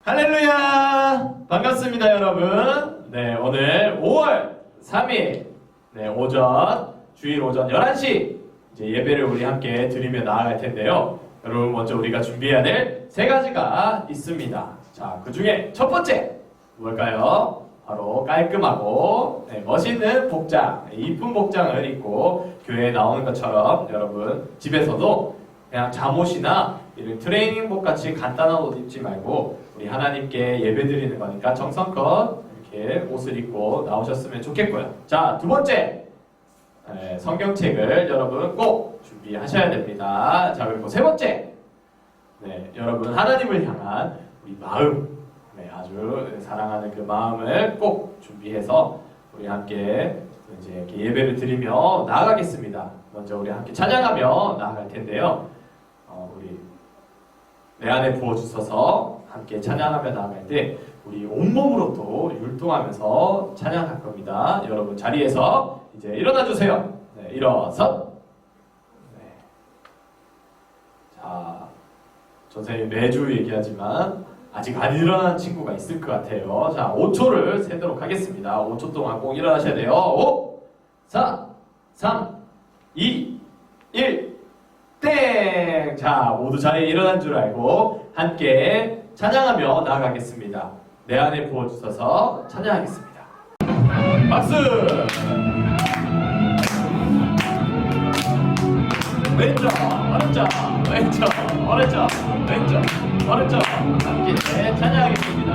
할렐루야! 반갑습니다, 여러분. 네, 오늘 5월 3일, 주일 오전 11시, 이제 예배를 우리 함께 드리며 나아갈 텐데요. 여러분, 먼저 우리가 준비해야 될 세 가지가 있습니다. 자, 그 중에 첫 번째, 뭘까요? 바로 깔끔하고, 멋있는 복장, 이쁜 복장을 입고 교회에 나오는 것처럼 여러분, 집에서도 그냥 잠옷이나 이런 트레이닝복 같이 간단한 옷 입지 말고 우리 하나님께 예배 드리는 거니까 정성껏 이렇게 옷을 입고 나오셨으면 좋겠고요. 자, 두 번째, 성경책을 여러분 꼭 준비하셔야 됩니다. 자, 그리고 세 번째, 여러분 하나님을 향한 우리 마음, 아주 사랑하는 그 마음을 꼭 준비해서 우리 함께 이제 이렇게 예배를 드리며 나아가겠습니다. 먼저 우리 함께 찬양하며 나아갈 텐데요. 우리 내 안에 부어주셔서 함께 찬양하며 나아갈 때 우리 온몸으로 또 율동하면서 찬양할 겁니다. 여러분 자리에서 이제 일어나 주세요. 일어서. 자, 선생님이 매주 얘기하지만 아직 안 일어난 친구가 있을 것 같아요. 자, 5초를 세도록 하겠습니다. 5초 동안 꼭 일어나셔야 돼요. 5, 4, 3, 2, 1, 땡! 자, 모두 자리에 일어난 줄 알고 함께 찬양하며 나아가겠습니다. 내 안에 부어주셔서 찬양하겠습니다. 박수! 왼쪽, 오른쪽, 왼쪽, 오른쪽, 왼쪽, 오른쪽 함께 찬양하겠습니다.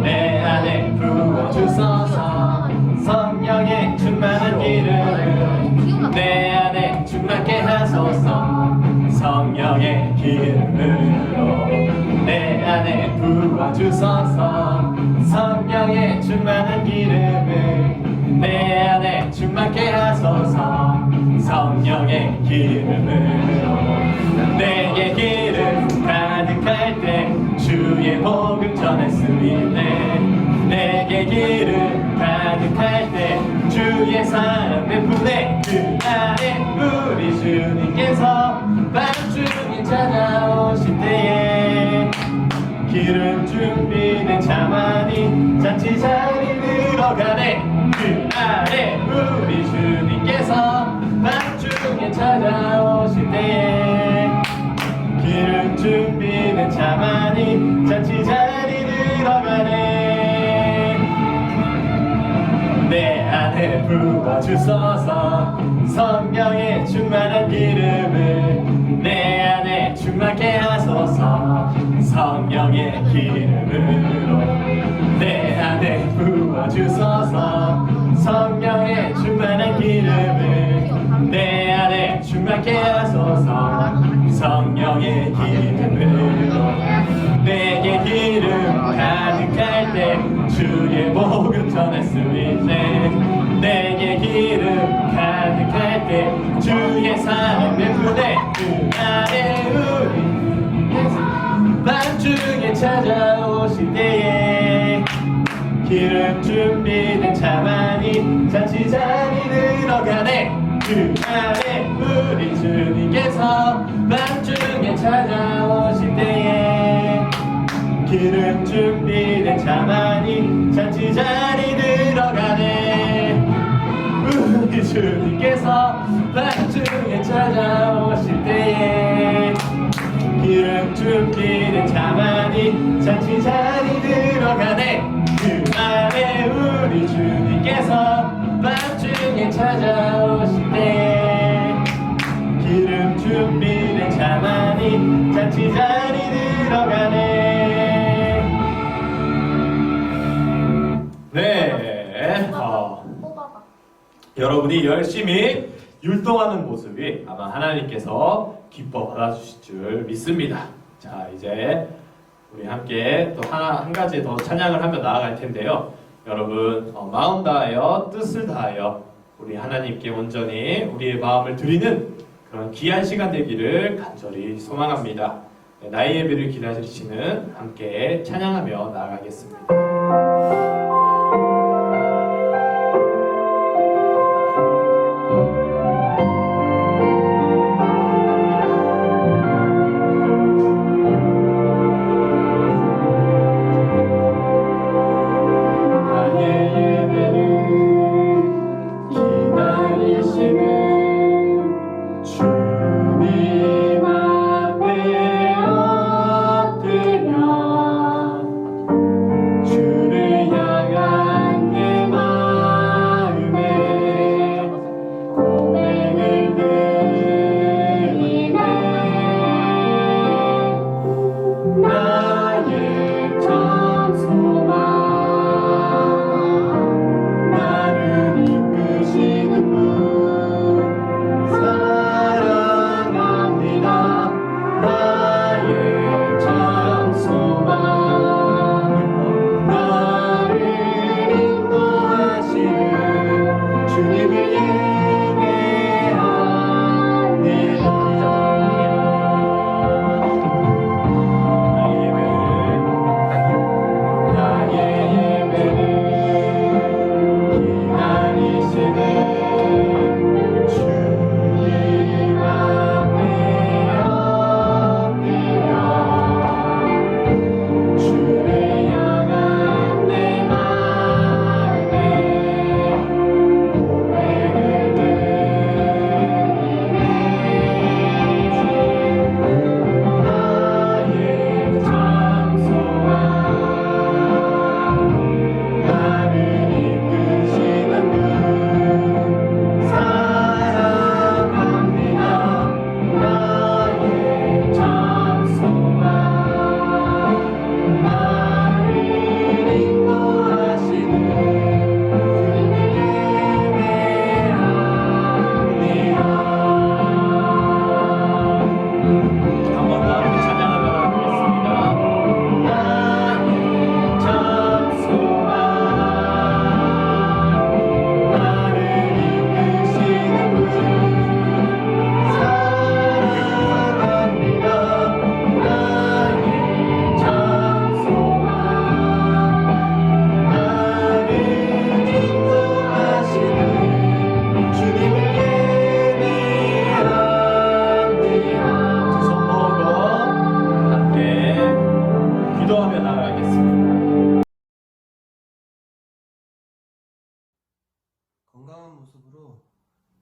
내 안에 부어주셔서 성령의 충만한 기름을 내 안에 충만케 하소서. 성령의 기름으로 내 안에 부어주소서. 성령의 충만한 기름을 내 안에 충만케 하소서. 성령의 기름으로 내게 기름 가득할 때 주의 복음 전할 수 있네. 내게 기름 가득할 때 주의 사랑 베푸네. 그 안에 우리 주님께서 밤중에 찾아오실 때에 기름 준비된 자만이 잔치 자리 들어가네. 그 안에 우리 주님께서 밤중에 찾아오실 때에 기름 준비된 자만이 잔치 자리 들어가네. 내 안에 부어주소서. 성령의 충만한 기름을 내 안에 충만케 하소서. 성령의 기름으로 내 안에 부어주소서. 성령의 충만한 기름을 내 안에 충만케 하소서. 성령의 기름으로 내게 기름 가득할 때 주의 복음 전할 수 있네. 내게 기름 가득할 때 주의 사랑 베푸네. 그 안에 우리 밤중에 찾아오실 때에 기름 준비된 자만이 잔치 자리 들어가네. 그 안에 우리 주님께서 밤중에 찾아오실 때에 기름 준비된 자만이 잔치 자리 들어가네. 우리 주님께서 밤중에 찾아오실 때에 기름 준비된 자만이 잔치 자리 들어가네. 그 안에 우리 주님께서 밤중에 찾아오실 때에 기름 준비된 자만이 잔치 자리 들어가네. 여러분이 열심히 율동하는 모습이 아마 하나님께서 기뻐 받아주실 줄 믿습니다. 자, 이제 우리 함께 또 한 가지 더 찬양을 하며 나아갈 텐데요. 여러분, 마음 다하여 뜻을 다하여 우리 하나님께 온전히 우리의 마음을 드리는 그런 귀한 시간 되기를 간절히 소망합니다. 나의 예배를 기다리시는 함께 찬양하며 나아가겠습니다.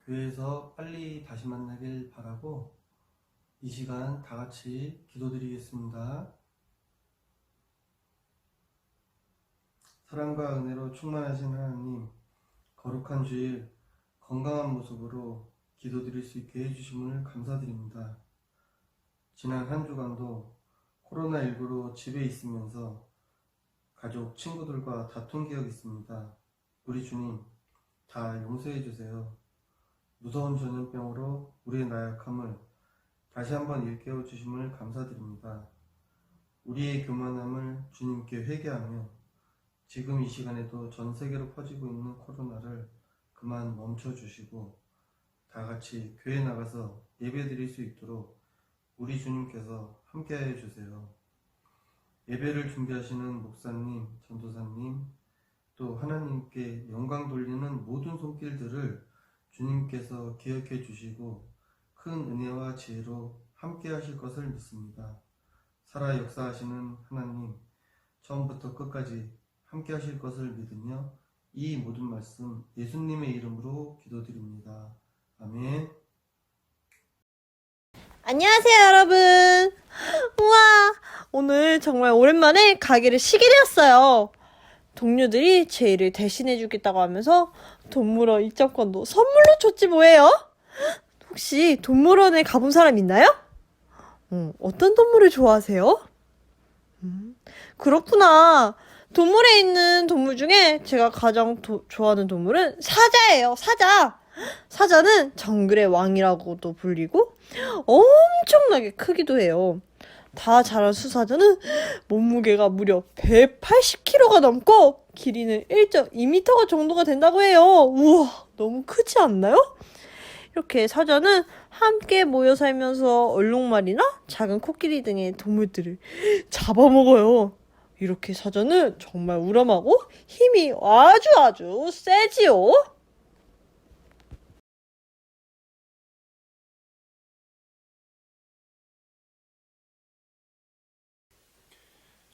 교회에서 빨리 다시 만나길 바라고 이 시간 다 같이 기도드리겠습니다. 사랑과 은혜로 충만하신 하나님, 거룩한 주일 건강한 모습으로 기도드릴 수 있게 해주심을 감사드립니다. 지난 한 주간도 코로나19로 집에 있으면서 가족, 친구들과 다툰 기억이 있습니다. 우리 주님, 다 용서해 주세요. 무서운 전염병으로 우리의 나약함을 다시 한번 일깨워 주심을 감사드립니다. 우리의 교만함을 주님께 회개하며 지금 이 시간에도 전 세계로 퍼지고 있는 코로나를 그만 멈춰 주시고 다 같이 교회 나가서 예배 드릴 수 있도록 우리 주님께서 함께하여 주세요. 예배를 준비하시는 목사님, 전도사님, 또 하나님께 영광 돌리는 모든 손길들을 주님께서 기억해 주시고 큰 은혜와 지혜로 함께 하실 것을 믿습니다. 살아 역사하시는 하나님, 처음부터 끝까지 함께 하실 것을 믿으며 이 모든 말씀 예수님의 이름으로 기도드립니다. 아멘. 안녕하세요, 여러분. 우와, 오늘 정말 오랜만에 가게를 쉬게 되었어요. 동료들이 제 일을 대신해주겠다고 하면서 동물원 입장권도 선물로 줬지 뭐예요? 혹시 동물원에 가본 사람 있나요? 어떤 동물을 좋아하세요? 그렇구나. 동물에 있는 동물 중에 제가 가장 좋아하는 동물은 사자예요. 사자. 사자는 정글의 왕이라고도 불리고 엄청나게 크기도 해요. 다 자란 수사자는 몸무게가 무려 180kg가 넘고 길이는 1.2m 정도가 된다고 해요. 우와, 너무 크지 않나요? 이렇게 사자는 함께 모여 살면서 얼룩말이나 작은 코끼리 등의 동물들을 잡아먹어요. 이렇게 사자는 정말 우람하고 힘이 아주 세지요.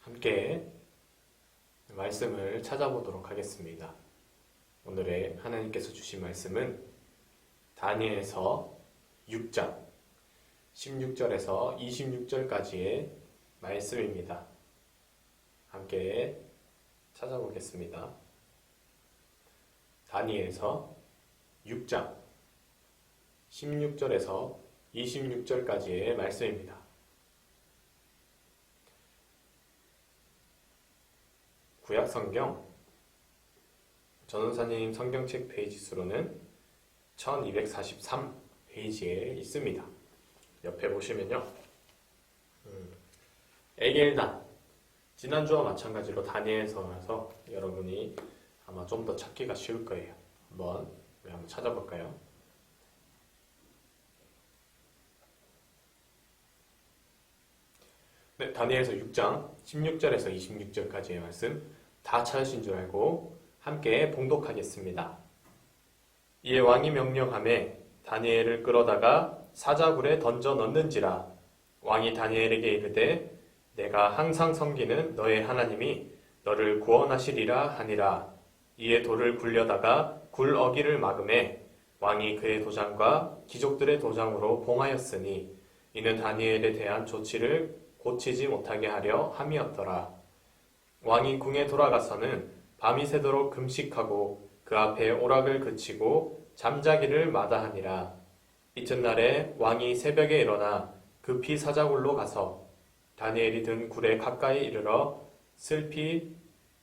함께 말씀을 찾아보도록 하겠습니다. 오늘의 하나님께서 주신 말씀은 다니엘서 6장 16절에서 26절까지의 말씀입니다. 함께 찾아보겠습니다. 다니엘서 6장 16절에서 26절까지의 말씀입니다. 구약성경 전원사님 성경책 페이지 수로는 1243페이지에 있습니다. 옆에 보시면요. 에겔단 지난주와 마찬가지로 다니엘서라서 여러분이 아마 좀 더 찾기가 쉬울 거예요. 한번 찾아볼까요? 네, 다니엘서 6장 16절에서 26절까지의 말씀 다 찾으신 줄 알고 함께 봉독하겠습니다. 이에 왕이 명령하매 다니엘을 끌어다가 사자굴에 던져 넣는지라. 왕이 다니엘에게 이르되 내가 항상 섬기는 너의 하나님이 너를 구원하시리라 하니라. 이에 돌을 굴려다가 굴 어기를 막음에 왕이 그의 도장과 귀족들의 도장으로 봉하였으니 이는 다니엘에 대한 조치를 고치지 못하게 하려 함이었더라. 왕이 궁에 돌아가서는 밤이 새도록 금식하고 그 앞에 오락을 그치고 잠자기를 마다하니라. 이튿날에 왕이 새벽에 일어나 급히 사자굴로 가서 다니엘이 든 굴에 가까이 이르러 슬피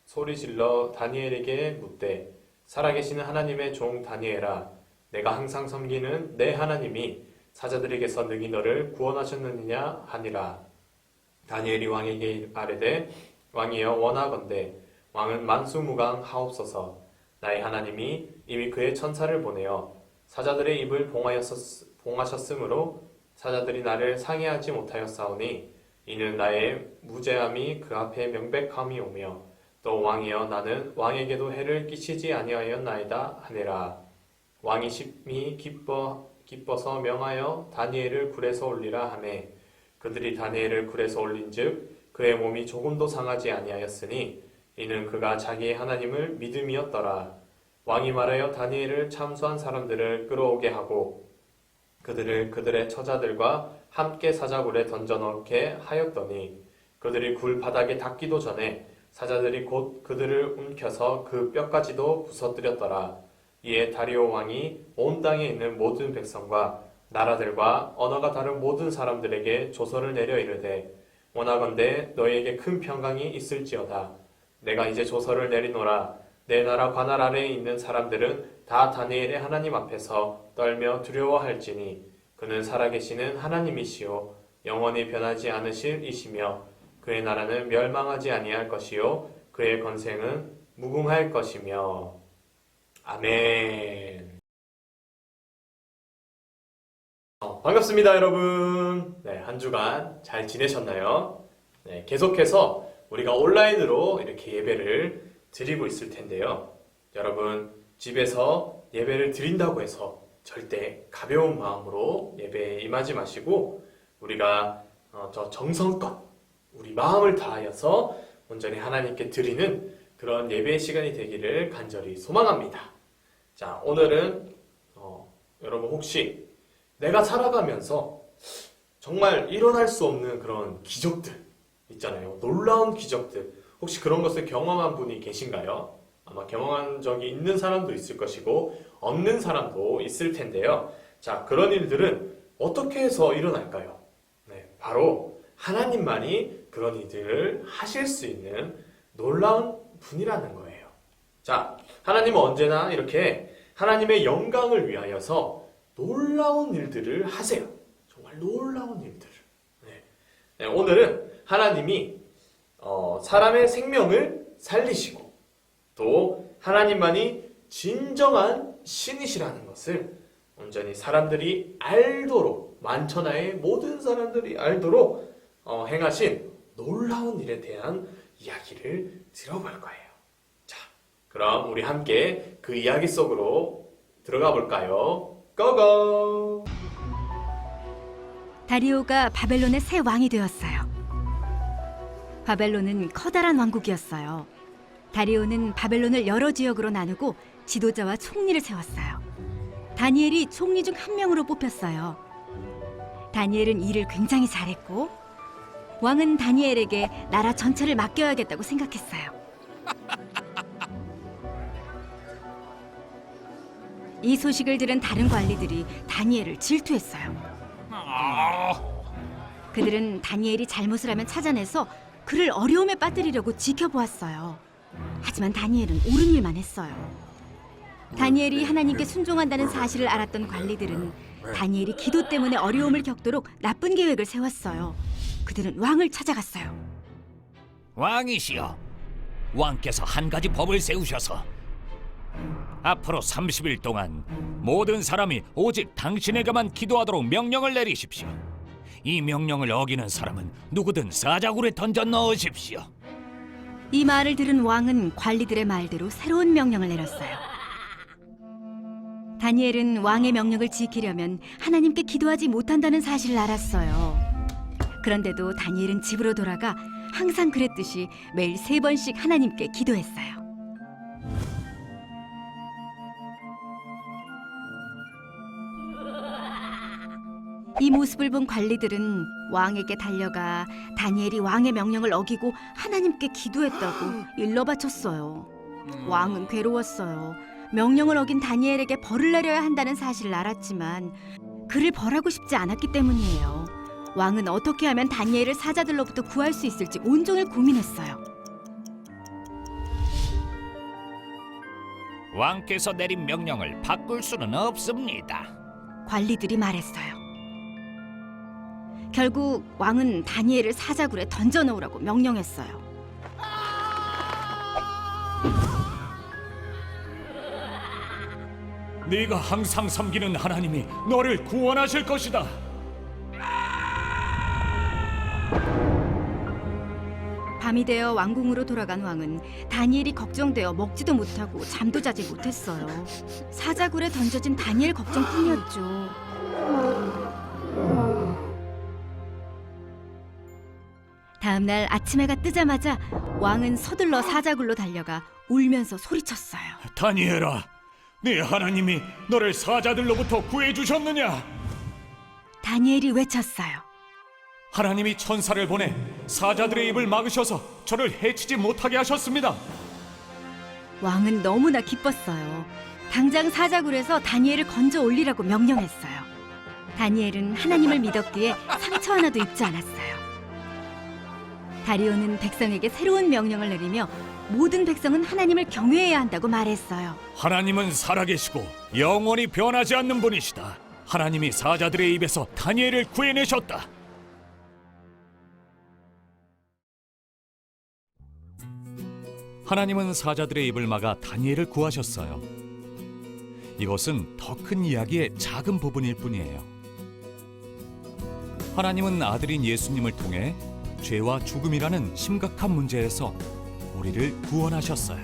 소리질러 다니엘에게 묻되 살아계시는 하나님의 종 다니엘아, 내가 항상 섬기는 내 하나님이 사자들에게서 능히 너를 구원하셨느냐 하니라. 다니엘이 왕에게 아뢰되 왕이여 원하건대 왕은 만수무강 하옵소서. 나의 하나님이 이미 그의 천사를 보내어 사자들의 입을 봉하셨으므로 사자들이 나를 상해하지 못하였사오니 이는 나의 무죄함이 그 앞에 명백함이 오며 또 왕이여 나는 왕에게도 해를 끼치지 아니하였나이다 하니라. 왕이 심히 기뻐서 명하여 다니엘을 굴에서 올리라 하매 그들이 다니엘을 굴에서 올린즉 그의 몸이 조금도 상하지 아니하였으니 이는 그가 자기의 하나님을 믿음이었더라. 왕이 말하여 다니엘을 참수한 사람들을 끌어오게 하고 그들을 그들의 처자들과 함께 사자굴에 던져넣게 하였더니 그들이 굴 바닥에 닿기도 전에 사자들이 곧 그들을 움켜서 그 뼈까지도 부서뜨렸더라. 이에 다리오 왕이 온 땅에 있는 모든 백성과 나라들과 언어가 다른 모든 사람들에게 조서를 내려 이르되 원하건대 너희에게 큰 평강이 있을지어다. 내가 이제 조서를 내리노라. 내 나라 관할 아래에 있는 사람들은 다 다니엘의 하나님 앞에서 떨며 두려워할지니 그는 살아계시는 하나님이시요 영원히 변하지 않으실 이시며 그의 나라는 멸망하지 아니할 것이요 그의 권세는 무궁할 것이며. 아멘. 반갑습니다, 여러분. 네, 한 주간 잘 지내셨나요? 네, 계속해서 우리가 온라인으로 이렇게 예배를 드리고 있을 텐데요. 여러분, 집에서 예배를 드린다고 해서 절대 가벼운 마음으로 예배에 임하지 마시고 우리가 저 정성껏 우리 마음을 다하여서 온전히 하나님께 드리는 그런 예배의 시간이 되기를 간절히 소망합니다. 자, 오늘은 여러분 혹시 내가 살아가면서 정말 일어날 수 없는 그런 기적들 있잖아요. 놀라운 기적들. 혹시 그런 것을 경험한 분이 계신가요? 아마 경험한 적이 있는 사람도 있을 것이고 없는 사람도 있을 텐데요. 자, 그런 일들은 어떻게 해서 일어날까요? 네, 바로 하나님만이 그런 일들을 하실 수 있는 놀라운 분이라는 거예요. 자, 하나님은 언제나 이렇게 하나님의 영광을 위하여서 놀라운 일들을 하세요. 정말 놀라운 일들을. 네, 오늘은 하나님이 사람의 생명을 살리시고 또 하나님만이 진정한 신이시라는 것을 온전히 사람들이 알도록 만천하의 모든 사람들이 알도록 행하신 놀라운 일에 대한 이야기를 들어볼 거예요. 자, 그럼 우리 함께 그 이야기 속으로 들어가 볼까요? 고고! 다리오가 바벨론의 새 왕이 되었어요. 바벨론은 커다란 왕국이었어요. 다리오는 바벨론을 여러 지역으로 나누고 지도자와 총리를 세웠어요. 다니엘이 총리 중 한 명으로 뽑혔어요. 다니엘은 일을 굉장히 잘했고 왕은 다니엘에게 나라 전체를 맡겨야겠다고 생각했어요. 이 소식을 들은 다른 관리들이 다니엘을 질투했어요. 그들은 다니엘이 잘못을 하면 찾아내서 그를 어려움에 빠뜨리려고 지켜보았어요. 하지만 다니엘은 옳은 일만 했어요. 다니엘이 하나님께 순종한다는 사실을 알았던 관리들은 다니엘이 기도 때문에 어려움을 겪도록 나쁜 계획을 세웠어요. 그들은 왕을 찾아갔어요. 왕이시여, 왕께서 한 가지 법을 세우셔서 앞으로 30일 동안 모든 사람이 오직 당신에게만 기도하도록 명령을 내리십시오. 이 명령을 어기는 사람은 누구든 사자굴에 던져 넣으십시오. 이 말을 들은 왕은 관리들의 말대로 새로운 명령을 내렸어요. 다니엘은 왕의 명령을 지키려면 하나님께 기도하지 못한다는 사실을 알았어요. 그런데도 다니엘은 집으로 돌아가 항상 그랬듯이 매일 3번씩 하나님께 기도했어요. 이 모습을 본 관리들은 왕에게 달려가 다니엘이 왕의 명령을 어기고 하나님께 기도했다고 일러 바쳤어요. 왕은 괴로웠어요. 명령을 어긴 다니엘에게 벌을 내려야 한다는 사실을 알았지만 그를 벌하고 싶지 않았기 때문이에요. 왕은 어떻게 하면 다니엘을 사자들로부터 구할 수 있을지 온종일 고민했어요. 왕께서 내린 명령을 바꿀 수는 없습니다. 관리들이 말했어요. 결국 왕은 다니엘을 사자굴에 던져 넣으라고 명령했어요. 네가 항상 섬기는 하나님이 너를 구원하실 것이다. 밤이 되어 왕궁으로 돌아간 왕은 다니엘이 걱정되어 먹지도 못하고 잠도 자지 못했어요. 사자굴에 던져진 다니엘 걱정뿐이었죠. 다음 날 아침 해가 뜨자마자 왕은 서둘러 사자굴로 달려가 울면서 소리쳤어요. 다니엘아, 네 하나님이 너를 사자들로부터 구해주셨느냐? 다니엘이 외쳤어요. 하나님이 천사를 보내 사자들의 입을 막으셔서 저를 해치지 못하게 하셨습니다. 왕은 너무나 기뻤어요. 당장 사자굴에서 다니엘을 건져 올리라고 명령했어요. 다니엘은 하나님을 믿었기에 상처 하나도 입지 않았어요. 다리오는 백성에게 새로운 명령을 내리며 모든 백성은 하나님을 경외해야 한다고 말했어요. 하나님은 살아계시고 영원히 변하지 않는 분이시다. 하나님이 사자들의 입에서 다니엘을 구해내셨다. 하나님은 사자들의 입을 막아 다니엘을 구하셨어요. 이것은 더 큰 이야기의 작은 부분일 뿐이에요. 하나님은 아들인 예수님을 통해 죄와 죽음이라는 심각한 문제에서 우리를 구원하셨어요.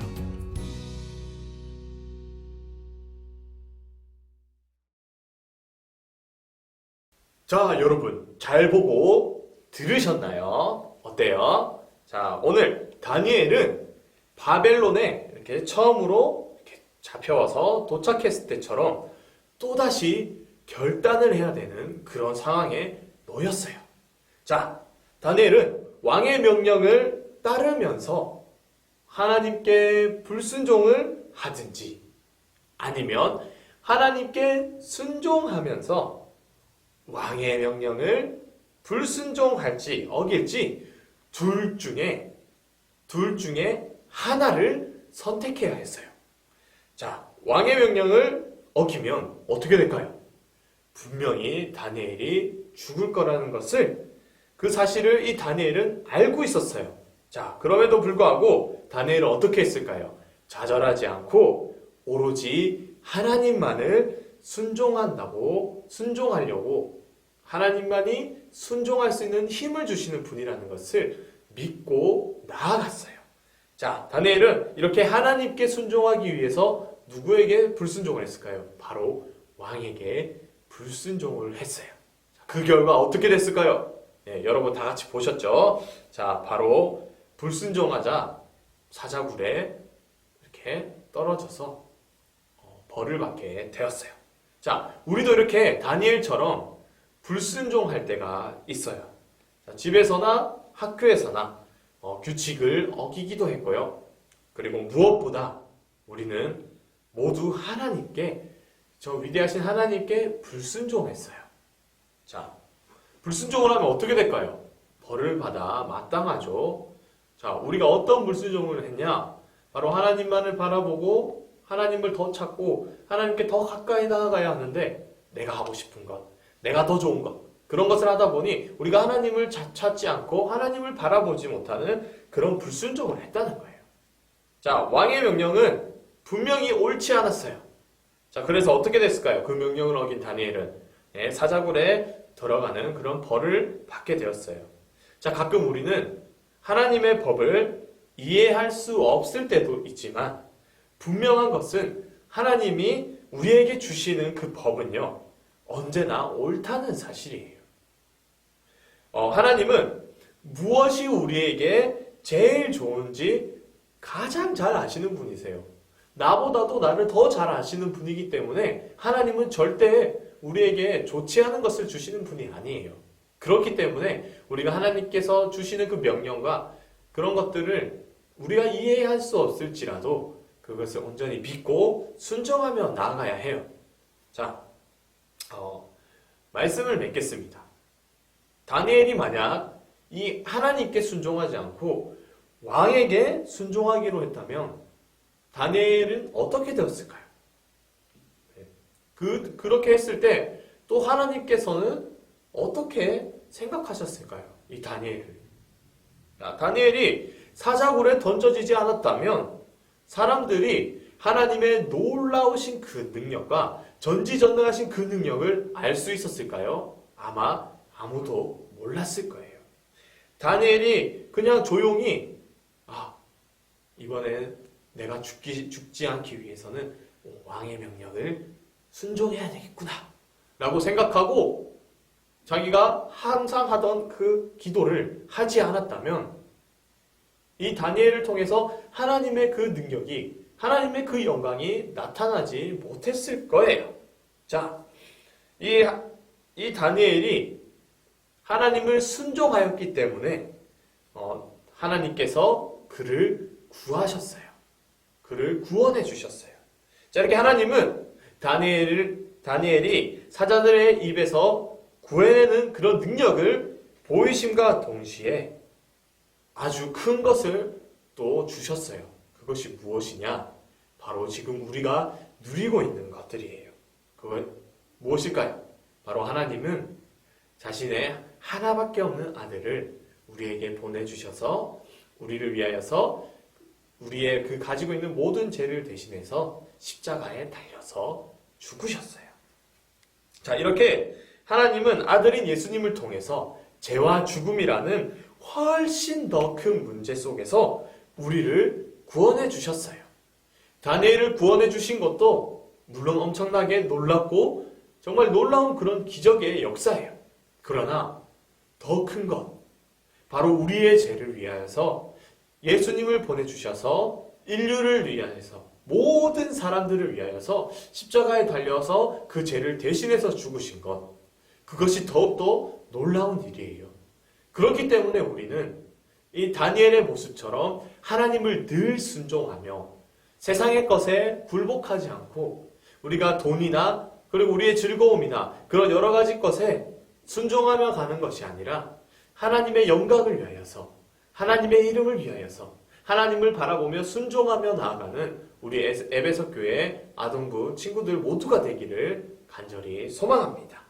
자, 여러분 잘 보고 들으셨나요? 어때요? 자, 오늘 다니엘은 바벨론에 이렇게 처음으로 이렇게 잡혀와서 도착했을 때처럼 또다시 결단을 해야 되는 그런 상황에 놓였어요. 자, 다니엘은 왕의 명령을 따르면서 하나님께 불순종을 하든지 아니면 하나님께 순종하면서 왕의 명령을 불순종할지 어길지 둘 중에 하나를 선택해야 했어요. 자, 왕의 명령을 어기면 어떻게 될까요? 분명히 다니엘이 죽을 거라는 것을 그 사실을 이 다니엘은 알고 있었어요. 자, 그럼에도 불구하고 다니엘은 어떻게 했을까요? 좌절하지 않고 오로지 하나님만을 순종하려고 하나님만이 순종할 수 있는 힘을 주시는 분이라는 것을 믿고 나아갔어요. 자, 다니엘은 이렇게 하나님께 순종하기 위해서 누구에게 불순종을 했을까요? 바로 왕에게 불순종을 했어요. 그 결과 어떻게 됐을까요? 네, 여러분 다 같이 보셨죠? 자, 바로 불순종하자 사자굴에 이렇게 떨어져서 벌을 받게 되었어요. 자, 우리도 이렇게 다니엘처럼 불순종할 때가 있어요. 자, 집에서나 학교에서나 규칙을 어기기도 했고요. 그리고 무엇보다 우리는 모두 하나님께, 저 위대하신 하나님께 불순종했어요. 자, 불순종을 하면 어떻게 될까요? 벌을 받아 마땅하죠. 자, 우리가 어떤 불순종을 했냐? 바로 하나님만을 바라보고 하나님을 더 찾고 하나님께 더 가까이 나아가야 하는데 내가 하고 싶은 것, 내가 더 좋은 것, 그런 것을 하다 보니 우리가 하나님을 찾지 않고 하나님을 바라보지 못하는 그런 불순종을 했다는 거예요. 자, 왕의 명령은 분명히 옳지 않았어요. 자, 그래서 어떻게 됐을까요? 그 명령을 어긴 다니엘은 사자굴에 들어가는 그런 벌을 받게 되었어요. 자, 가끔 우리는 하나님의 법을 이해할 수 없을 때도 있지만 분명한 것은 하나님이 우리에게 주시는 그 법은요, 언제나 옳다는 사실이에요. 하나님은 무엇이 우리에게 제일 좋은지 가장 잘 아시는 분이세요. 나보다도 나를 더 잘 아시는 분이기 때문에 하나님은 절대 우리에게 좋지 않은 것을 주시는 분이 아니에요. 그렇기 때문에 우리가 하나님께서 주시는 그 명령과 그런 것들을 우리가 이해할 수 없을지라도 그것을 온전히 믿고 순종하며 나아가야 해요. 자, 말씀을 맺겠습니다. 다니엘이 만약 이 하나님께 순종하지 않고 왕에게 순종하기로 했다면 다니엘은 어떻게 되었을까요? 그렇게 했을 때 또 하나님께서는 어떻게 생각하셨을까요? 이 다니엘을. 다니엘이 사자굴에 던져지지 않았다면 사람들이 하나님의 놀라우신 그 능력과 전지전능하신 그 능력을 알 수 있었을까요? 아마 아무도 몰랐을 거예요. 다니엘이 그냥 조용히 이번에 내가 죽지 않기 위해서는 왕의 명령을 순종해야 되겠구나 라고 생각하고 자기가 항상 하던 그 기도를 하지 않았다면 이 다니엘을 통해서 하나님의 그 능력이 하나님의 그 영광이 나타나지 못했을 거예요. 자, 이 다니엘이 하나님을 순종하였기 때문에 하나님께서 그를 구하셨어요. 그를 구원해 주셨어요. 자, 이렇게 하나님은 다니엘이 사자들의 입에서 구해내는 그런 능력을 보이심과 동시에 아주 큰 것을 또 주셨어요. 그것이 무엇이냐? 바로 지금 우리가 누리고 있는 것들이에요. 그건 무엇일까요? 바로 하나님은 자신의 하나밖에 없는 아들을 우리에게 보내주셔서 우리를 위하여서 우리의 그 가지고 있는 모든 죄를 대신해서 십자가에 달려서 죽으셨어요. 자, 이렇게 하나님은 아들인 예수님을 통해서 죄와 죽음이라는 훨씬 더 큰 문제 속에서 우리를 구원해 주셨어요. 다니엘을 구원해 주신 것도 물론 엄청나게 놀랍고 정말 놀라운 그런 기적의 역사예요. 그러나 더 큰 것, 바로 우리의 죄를 위하여서 예수님을 보내주셔서 인류를 위하여서 모든 사람들을 위하여서 십자가에 달려서 그 죄를 대신해서 죽으신 것, 그것이 더욱더 놀라운 일이에요. 그렇기 때문에 우리는 이 다니엘의 모습처럼 하나님을 늘 순종하며 세상의 것에 굴복하지 않고 우리가 돈이나 그리고 우리의 즐거움이나 그런 여러 가지 것에 순종하며 가는 것이 아니라 하나님의 영광을 위하여서 하나님의 이름을 위하여서 하나님을 바라보며 순종하며 나아가는 우리 에베소 교회 아동부 친구들 모두가 되기를 간절히 소망합니다.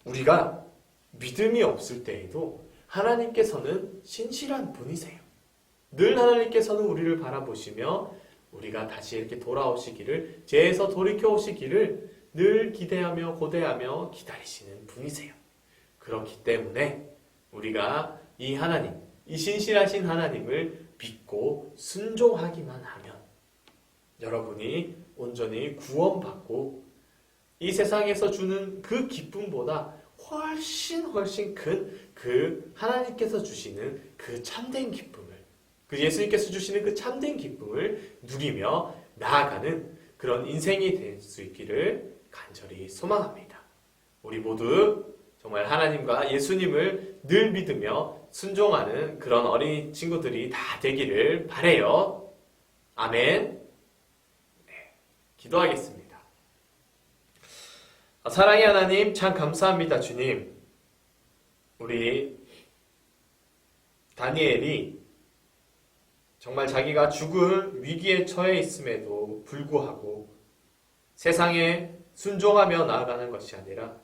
우리가 믿음이 없을 때에도 하나님께서는 신실한 분이세요. 늘 하나님께서는 우리를 바라보시며 우리가 다시 이렇게 돌아오시기를, 죄에서 돌이켜 오시기를 늘 기대하며 고대하며 기다리시는 분이세요. 그렇기 때문에 우리가 이 하나님, 이 신실하신 하나님을 믿고 순종하기만 하면 여러분이 온전히 구원받고 이 세상에서 주는 그 기쁨보다 훨씬 큰 그 하나님께서 주시는 그 참된 기쁨을, 그 예수님께서 주시는 그 참된 기쁨을 누리며 나아가는 그런 인생이 될 수 있기를 간절히 소망합니다. 우리 모두 정말 하나님과 예수님을 늘 믿으며 순종하는 그런 어린 친구들이 다 되기를 바라요. 아멘. 네, 기도하겠습니다. 사랑의 하나님, 참 감사합니다, 주님. 우리 다니엘이 정말 자기가 죽을 위기에 처해 있음에도 불구하고 세상에 순종하며 나아가는 것이 아니라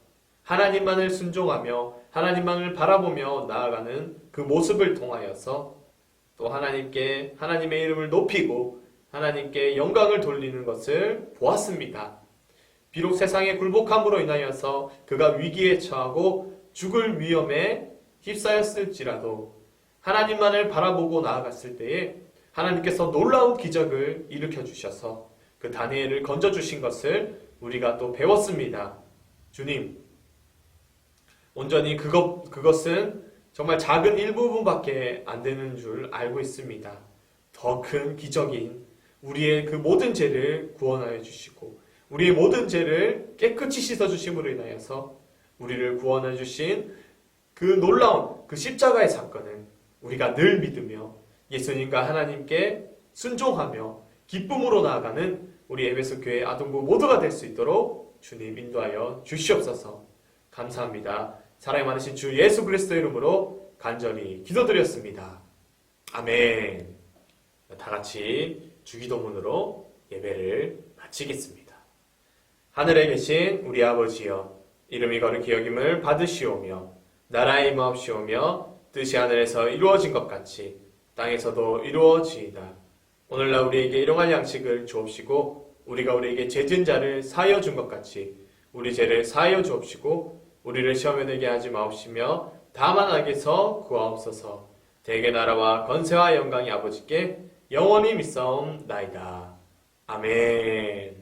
하나님만을 순종하며 하나님만을 바라보며 나아가는 그 모습을 통하여서 또 하나님께 하나님의 이름을 높이고 하나님께 영광을 돌리는 것을 보았습니다. 비록 세상의 굴복함으로 인하여서 그가 위기에 처하고 죽을 위험에 휩싸였을지라도 하나님만을 바라보고 나아갔을 때에 하나님께서 놀라운 기적을 일으켜 주셔서 그 다니엘을 건져주신 것을 우리가 또 배웠습니다. 주님, 온전히 그것은 정말 작은 일부분밖에 안 되는 줄 알고 있습니다. 더 큰 기적인 우리의 그 모든 죄를 구원하여 주시고 우리의 모든 죄를 깨끗이 씻어주심으로 인하여서 우리를 구원해 주신 그 놀라운 그 십자가의 사건은 우리가 늘 믿으며 예수님과 하나님께 순종하며 기쁨으로 나아가는 우리 에베소 교회 아동부 모두가 될 수 있도록 주님 인도하여 주시옵소서. 감사합니다. 사랑이 많으신 주 예수 그리스도의 이름으로 간절히 기도드렸습니다. 아멘. 다 같이 주기도문으로 예배를 마치겠습니다. 하늘에 계신 우리 아버지여, 이름이 거룩히 여김을 받으시오며 나라의 임하옵시오며 뜻이 하늘에서 이루어진 것 같이 땅에서도 이루어지이다. 오늘날 우리에게 일용할 양식을 주옵시고 우리가 우리에게 죄진 자를 사하여 준 것 같이 우리 죄를 사하여 주옵시고 우리를 시험에 들게 하지 마옵시며 다만 악에서 구하옵소서. 대개 나라와 권세와 영광이 아버지께 영원히 믿사옵나이다. 아멘.